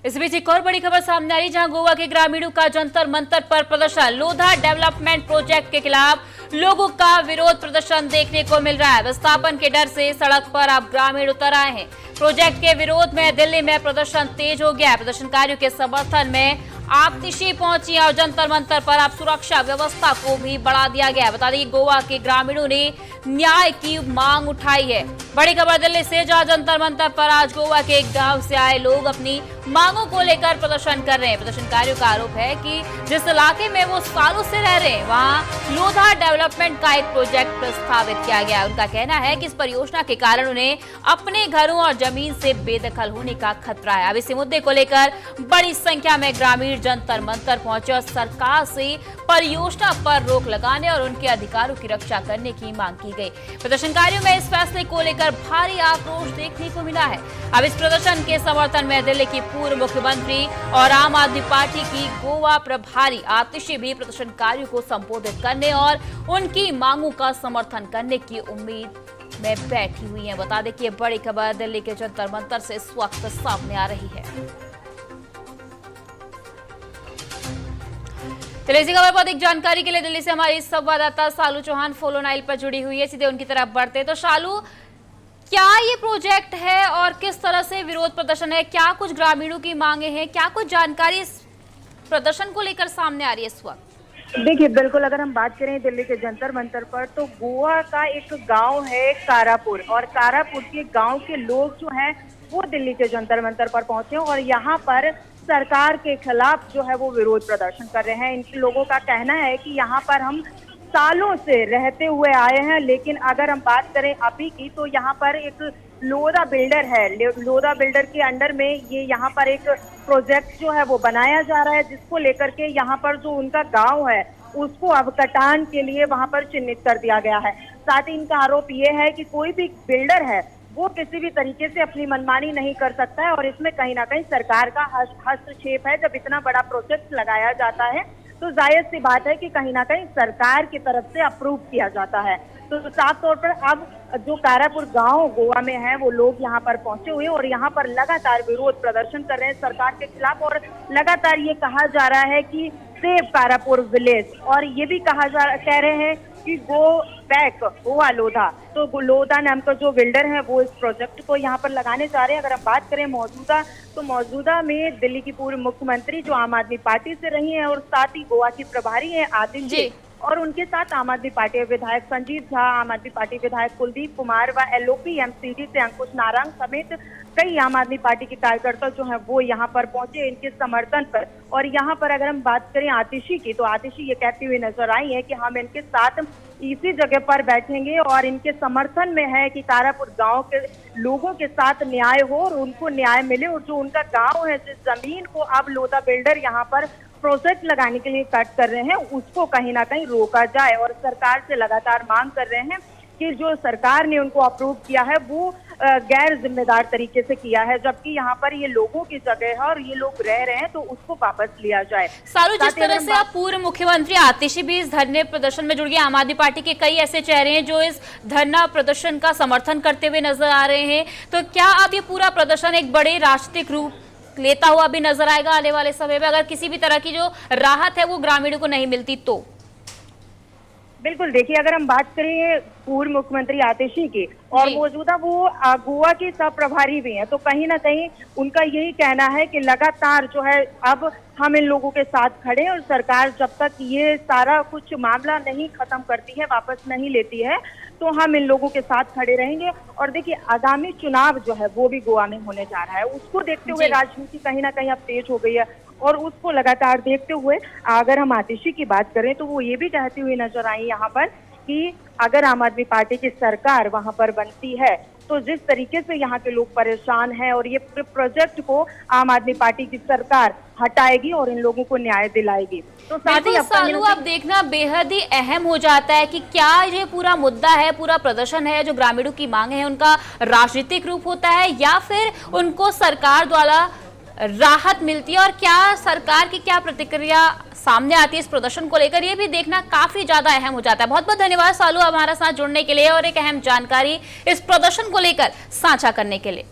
इस बीच एक और बड़ी खबर सामने आ रही, जहां गोवा के ग्रामीणों का जंतर मंतर पर प्रदर्शन। लोधा डेवलपमेंट प्रोजेक्ट के खिलाफ लोगों का विरोध प्रदर्शन देखने को मिल रहा है। विस्थापन के डर से सड़क पर अब ग्रामीण उतर आए हैं। प्रोजेक्ट के विरोध में दिल्ली में प्रदर्शन तेज हो गया है। प्रदर्शनकारियों के समर्थन में आतिशी पहुंची और जंतर मंतर पर अब सुरक्षा व्यवस्था को भी बढ़ा दिया गया है। बता दें कि गोवा के ग्रामीणों ने न्याय की मांग उठाई है। बड़ी खबर दिल्ली से, जहां जंतर मंतर पर आज गोवा के एक गांव से आए लोग अपनी मांगों को लेकर प्रदर्शन कर रहे हैं। प्रदर्शनकारियों का आरोप है कि जिस इलाके में वो सालों से रह रहे हैं, वहां लोधा डेवलपमेंट का एक प्रोजेक्ट प्रस्तावित किया गया है। उनका कहना है कि इस परियोजना के कारण उन्हें अपने घरों और जमीन से बेदखल होने का खतरा है। अब इसी मुद्दे को लेकर बड़ी संख्या में ग्रामीण जंतर मंतर पहुंचे और सरकार से परियोजना पर रोक लगाने और उनके अधिकारों की रक्षा करने की मांग की गई। प्रदर्शनकारियों में इस फैसले को लेकर भारी आक्रोश देखने को मिला है। अब इस प्रदर्शन के समर्थन में दिल्ली की पूर्व मुख्यमंत्री और आम आदमी पार्टी की गोवा प्रभारी आतिशी भी प्रदर्शनकारियों को संबोधित करने और उनकी मांगों का समर्थन करने की उम्मीद में बैठी हुई है। बता दें कि ये बड़ी खबर दिल्ली के जंतर मंतर से इस वक्त सामने आ रही है। चलिए, इसी खबर पर अधिक जानकारी के लिए दिल्ली से हमारी संवाददाता शालू चौहान फोन लाइन पर जुड़ी हुई है। सीधे उनकी तरफ बढ़ते हैं। तो शालू, क्या ये प्रोजेक्ट है और किस तरह से विरोध प्रदर्शन है? क्या कुछ ग्रामीणों की मांगे हैं? क्या कुछ जानकारी इस प्रदर्शन को लेकर सामने आ रही है इस वक्त? देखिए, बिल्कुल अगर हम बात करें दिल्ली के जंतर मंतर पर, तो गोवा का एक गांव है कारापुर, और कारापुर के गांव के लोग जो हैं वो दिल्ली के जंतर मंतर पर पहुंचे और यहाँ पर सरकार के खिलाफ जो है वो विरोध प्रदर्शन कर रहे हैं। इन लोगों का कहना है कि यहाँ पर हम सालों से रहते हुए आए हैं, लेकिन अगर हम बात करें अभी की, तो यहाँ पर एक लोधा बिल्डर है। लोधा बिल्डर के अंडर में ये यहाँ पर एक प्रोजेक्ट जो है वो बनाया जा रहा है, जिसको लेकर के यहाँ पर जो उनका गांव है उसको अब कटान के लिए वहाँ पर चिन्हित कर दिया गया है। साथ ही इनका आरोप ये है कि कोई भी बिल्डर है वो किसी भी तरीके से अपनी मनमानी नहीं कर सकता है, और इसमें कहीं ना कहीं सरकार का हस्तक्षेप है। जब इतना बड़ा प्रोजेक्ट लगाया जाता है तो जायज सी बात है कि कहीं ना कहीं सरकार की तरफ से अप्रूव किया जाता है। तो साफ तौर पर अब जो कारापुर गांव गोवा में है वो लोग यहाँ पर पहुंचे हुए और यहाँ पर लगातार विरोध प्रदर्शन कर रहे हैं सरकार के खिलाफ, और लगातार ये कहा जा रहा है कि सेव कारापुर विलेज, और ये भी कह रहे हैं कि गो बैक गोवा लोधा। तो लोधा नाम का जो बिल्डर है वो इस प्रोजेक्ट को यहाँ पर लगाने जा रहे हैं। अगर हम बात करें मौजूदा में दिल्ली की पूर्व मुख्यमंत्री जो आम आदमी पार्टी से रही हैं और साथ ही गोवा की प्रभारी हैं आतिशी, और उनके साथ आम आदमी पार्टी विधायक संजीव झा, आम आदमी पार्टी विधायक कुलदीप कुमार व एलओपी एमसीडी से अंकुश नारंग समेत कई आम आदमी पार्टी के कार्यकर्ता जो हैं वो यहाँ पर पहुंचे इनके समर्थन पर। और यहाँ पर अगर हम बात करें आतिशी की, तो आतिशी ये कहती हुई नजर आई है कि हम इनके साथ इसी जगह पर बैठेंगे और इनके समर्थन में है कि कारापुर गांव के लोगों के साथ न्याय हो और उनको न्याय मिले, और जो उनका गांव है, जिस जमीन को अब लोधा बिल्डर यहाँ पर प्रोजेक्ट लगाने के लिए कट कर रहे हैं, उसको कहीं ना कहीं रोका जाए। और सरकार से लगातार मांग कर रहे हैं कि जो सरकार ने उनको अप्रूव किया है वो गैर जिम्मेदार तरीके से किया है, जबकि यहाँ पर ये लोगों की जगह है और ये लोग रह रहे हैं, तो उसको वापस लिया जाए। सारू, जिस तरह से आप पूर्व मुख्यमंत्री आतिशी भी इस धरने प्रदर्शन में जुड़ गए, आम आदमी पार्टी के कई ऐसे चेहरे हैं जो इस धरना प्रदर्शन का समर्थन करते हुए नजर आ रहे हैं, तो क्या अब ये पूरा प्रदर्शन एक बड़े राजनीतिक रूप लेता हुआ भी नजर आएगा आने वाले समय में, अगर किसी भी तरह की जो राहत है वो ग्रामीणों को नहीं मिलती तो? बिल्कुल, देखिए अगर हम बात करें पूर्व मुख्यमंत्री आतिशी की, और मौजूदा वो गोवा के सब प्रभारी भी हैं, तो कहीं ना कहीं उनका यही कहना है कि लगातार जो है अब हम इन लोगों के साथ खड़े हैं, और सरकार जब तक ये सारा कुछ मामला नहीं खत्म करती है, वापस नहीं लेती है, तो हम इन लोगों के साथ खड़े रहेंगे। और देखिए आगामी चुनाव जो है वो भी गोवा में होने जा रहा है, उसको देखते हुए राजनीति कहीं ना कहीं अब तेज हो गई है, और उसको लगातार देखते हुए अगर हम आतिशी की बात करें तो वो ये भी कहती हुई नजर आई यहाँ पर कि अगर आम आदमी पार्टी की सरकार वहां पर बनती है तो जिस तरीके से यहाँ के लोग परेशान हैं, और ये प्रोजेक्ट को आम आदमी पार्टी की सरकार हटाएगी और इन लोगों को न्याय दिलाएगी। तो साथ ही सालू, अब देखना बेहद ही अहम हो जाता है कि क्या ये पूरा मुद्दा है, पूरा प्रदर्शन है, जो ग्रामीणों की मांग है, उनका राजनीतिक रूप होता है या फिर उनको सरकार द्वारा राहत मिलती है, और क्या सरकार की क्या प्रतिक्रिया सामने आती है इस प्रदर्शन को लेकर, ये भी देखना काफी ज्यादा अहम हो जाता है। बहुत बहुत धन्यवाद सालू हमारे साथ जुड़ने के लिए और एक अहम जानकारी इस प्रदर्शन को लेकर साझा करने के लिए।